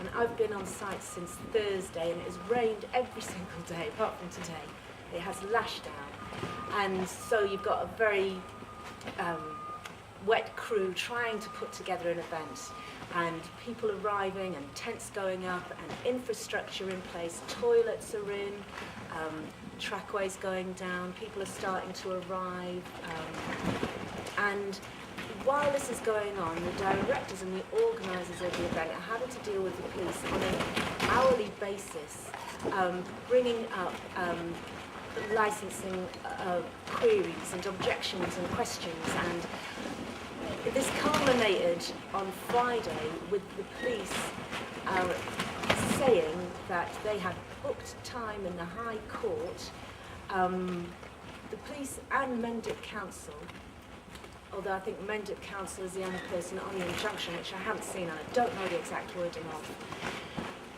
and I've been on site since Thursday, and it has rained every single day apart from today. It has lashed down, and so you've got a very wet crew trying to put together an event, and people arriving and tents going up and infrastructure in place, toilets are in, trackways going down, people are starting to arrive, and while this is going on, the directors and the organisers of the event are having to deal with the police on an hourly basis, bringing up licensing queries and objections and questions, and this culminated on Friday with the police saying that they had booked time in the High Court. The police and Mendip Council, although I think Mendip Council is the only person on the injunction, which I haven't seen, and I don't know the exact wording of,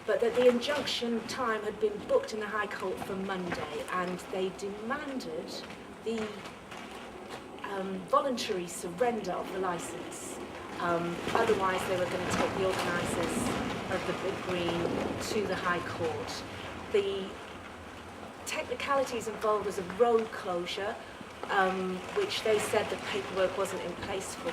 but that the injunction time had been booked in the High Court for Monday, and they demanded the voluntary surrender of the licence. Otherwise, they were going to take the organisers of the Big Green to the High Court. The technicalities involved was a road closure, which they said the paperwork wasn't in place for.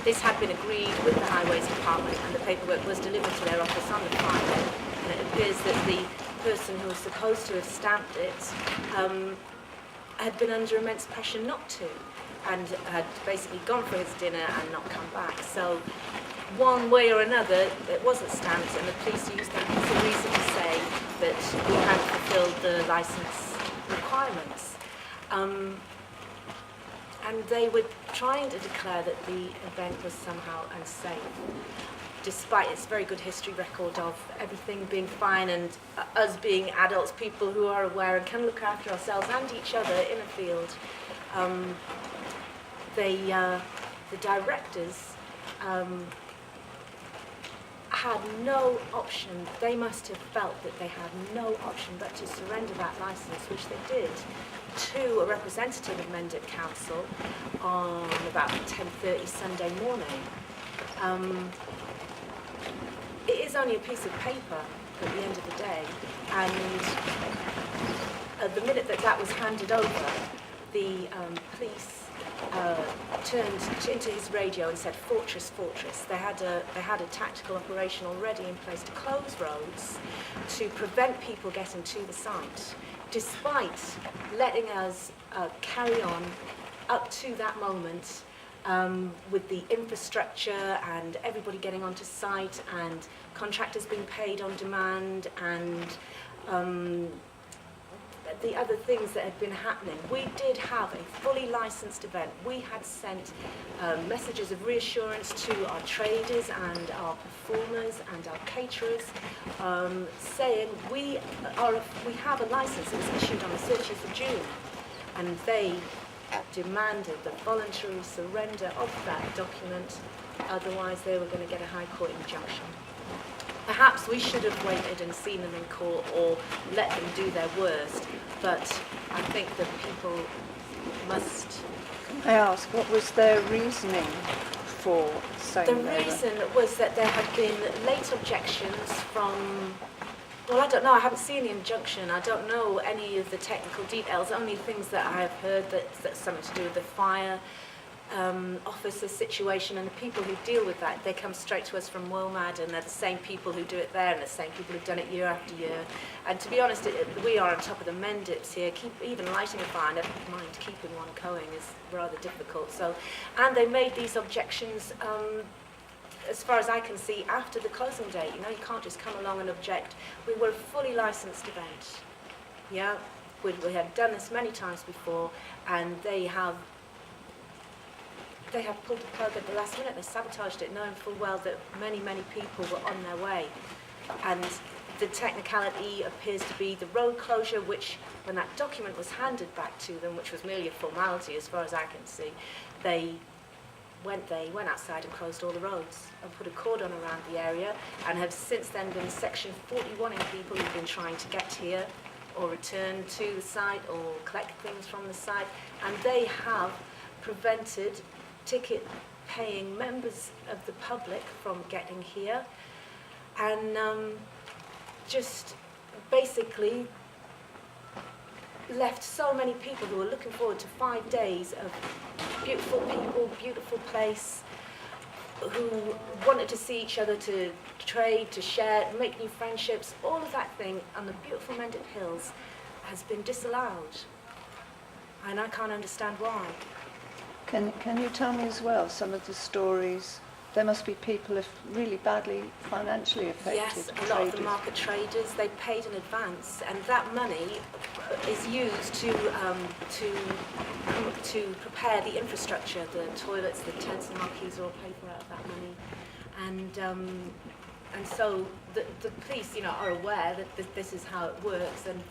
This had been agreed with the Highways Department, and the paperwork was delivered to their office on the Friday, and it appears that the person who was supposed to have stamped it had been under immense pressure not to, and had basically gone for his dinner and not come back. So one way or another, it wasn't stamped, and the police used that as a reason to say that we hadn't fulfilled the licence requirements. And they were trying to declare that the event was somehow unsafe, despite its very good history record of everything being fine and us being adults, people who are aware and can look after ourselves and each other in a field. The directors had no option. They must have felt that they had no option but to surrender that licence, which they did, to a representative of Mendip Council on about 10:30 Sunday morning. It is only a piece of paper at the end of the day, and at the minute that that was handed over, the police turned into his radio and said, "Fortress, fortress." They had a tactical operation already in place to close roads to prevent people getting to the site, despite letting us carry on up to that moment with the infrastructure and everybody getting onto site and contractors being paid on demand and the other things that had been happening. We did have a fully licensed event. We had sent messages of reassurance to our traders and our performers and our caterers, saying we have a license. It was issued on the 30th of June, and they demanded the voluntary surrender of that document. Otherwise, they were going to get a High Court injunction. Perhaps we should have waited and seen them in court or let them do their worst, but I think that people must... I ask, what was their reasoning for saying that? The reason was that there had been late objections from... Well, I don't know, I haven't seen the injunction, I don't know any of the technical details, only things that I have heard that's something to do with the fire officer situation, and the people who deal with that, they come straight to us from WOMAD, and they're the same people who do it there and the same people who've done it year after year. And to be honest, we are on top of the Mendips here. Even lighting a fire, never mind keeping one going, is rather difficult. So, and they made these objections as far as I can see, after the closing date. You know, you can't just come along and object. We were a fully licensed event. Yeah, we had done this many times before, and they have pulled the plug at the last minute. They sabotaged it, knowing full well that many, many people were on their way. And the technicality appears to be the road closure, which, when that document was handed back to them, which was merely a formality as far as I can see, they went outside and closed all the roads and put a cordon around the area, and have since then been Section 41ing people who've been trying to get here or return to the site or collect things from the site, and they have prevented ticket-paying members of the public from getting here. and just basically left so many people who were looking forward to 5 days of beautiful people, beautiful place, who wanted to see each other, to trade, to share, make new friendships, all of that thing on the beautiful Mendip Hills has been disallowed. And I can't understand why. Can you tell me as well some of the stories? There must be people really badly financially affected. Yes, a lot of the market traders, they paid in advance, and that money is used to prepare the infrastructure, the toilets, the tents and marquees are all paid for out of that money. And so the police, are aware that this is how it works, and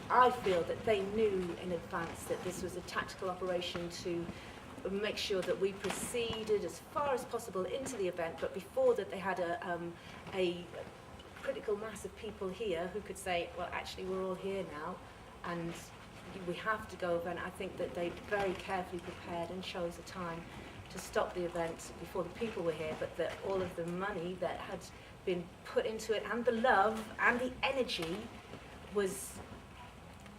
I feel that they knew in advance that this was a tactical operation to make sure that we proceeded as far as possible into the event, but before that they had a critical mass of people here who could say, well, actually we're all here now and we have to go. And I think that they very carefully prepared and chose a time to stop the event before the people were here, but that all of the money that had been put into it and the love and the energy was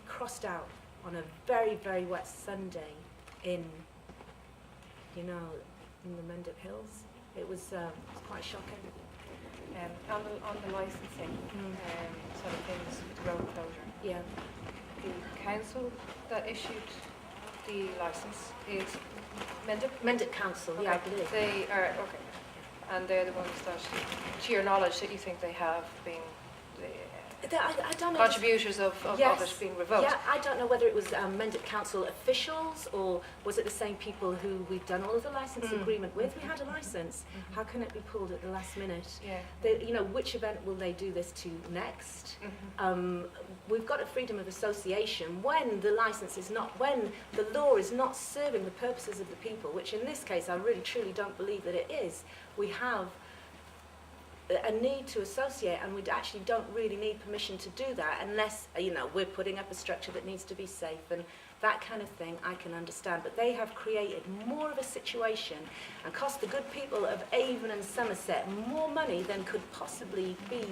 crossed out on a very, very wet Sunday in the Mendip Hills. It was quite shocking. On the licensing sort of things with the road closure, Yeah. the council that issued the licence is Mendip? Mendip Council, yeah, I believe. They are, okay. And they're the ones that, to your knowledge, that you think they have been I don't know. contributors of Yes. it being revoked? Yeah, I don't know whether it was Mendip Council officials or was it the same people who we've done all of the licence agreement with. We had a licence. How can it be pulled at the last minute? Yeah. Which event will they do this to next? We've got a freedom of association when the licence is not, when the law is not serving the purposes of the people, which in this case I really truly don't believe that it is. We have a need to associate, and we actually don't really need permission to do that unless we're putting up a structure that needs to be safe and that kind of thing. I can understand, but they have created more of a situation and cost the good people of Avon and Somerset more money than could possibly be.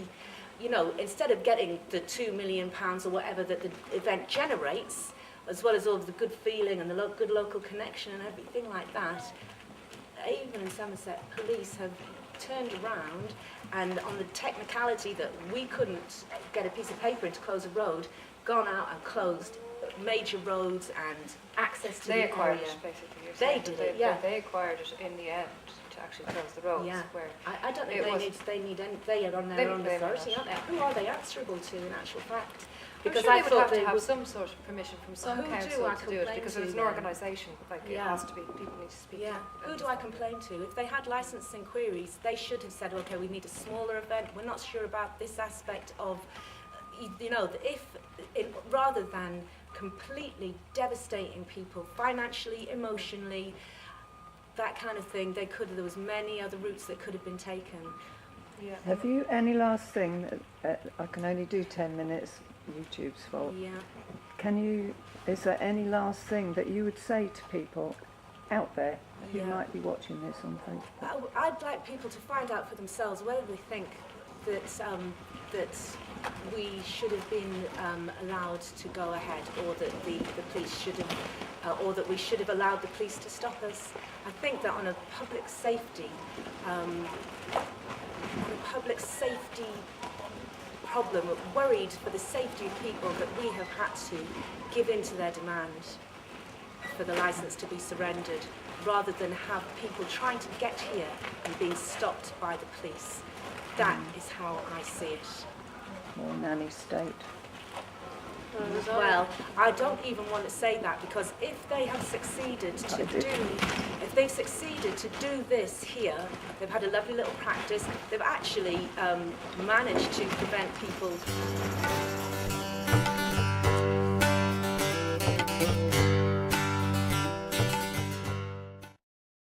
Instead of getting the £2 million or whatever that the event generates, as well as all of the good feeling and the good local connection and everything like that, Avon and Somerset police have turned around, and on the technicality that we couldn't get a piece of paper in to close a road, gone out and closed major roads and access to They the acquired area. it, basically. You're They saying did that it, yeah. They acquired it in the end to actually close the roads. Yeah. Where I don't it think they are on They their own may authority, not. aren't they? Who are they answerable to in actual fact? Because I they would thought have they to have would. some sort of permission from some Who do council I to do it, complain because to it's an then? organisation, it Yeah. has to be, people need to speak. Yeah, who do I complain to? If they had licensing queries, they should have said, okay, we need a smaller event, we're not sure about this aspect of, rather than completely devastating people financially, emotionally, that kind of thing, there was many other routes that could have been taken. Yeah. Have you any last thing? I can only do 10 minutes, YouTube's fault. Yeah. Is there any last thing that you would say to people out there who Yeah. might be watching this on Facebook? I'd like people to find out for themselves whether they think that we should have been allowed to go ahead, or that the police should have, or that we should have allowed the police to stop us. I think that on a public safety problem, worried for the safety of people, that we have had to give in to their demand for the licence to be surrendered, rather than have people trying to get here and being stopped by the police. That is how I see it. More nanny state. Well, I don't even want to say that, because if they have succeeded to do this here, they've had a lovely little practice. They've actually managed to prevent people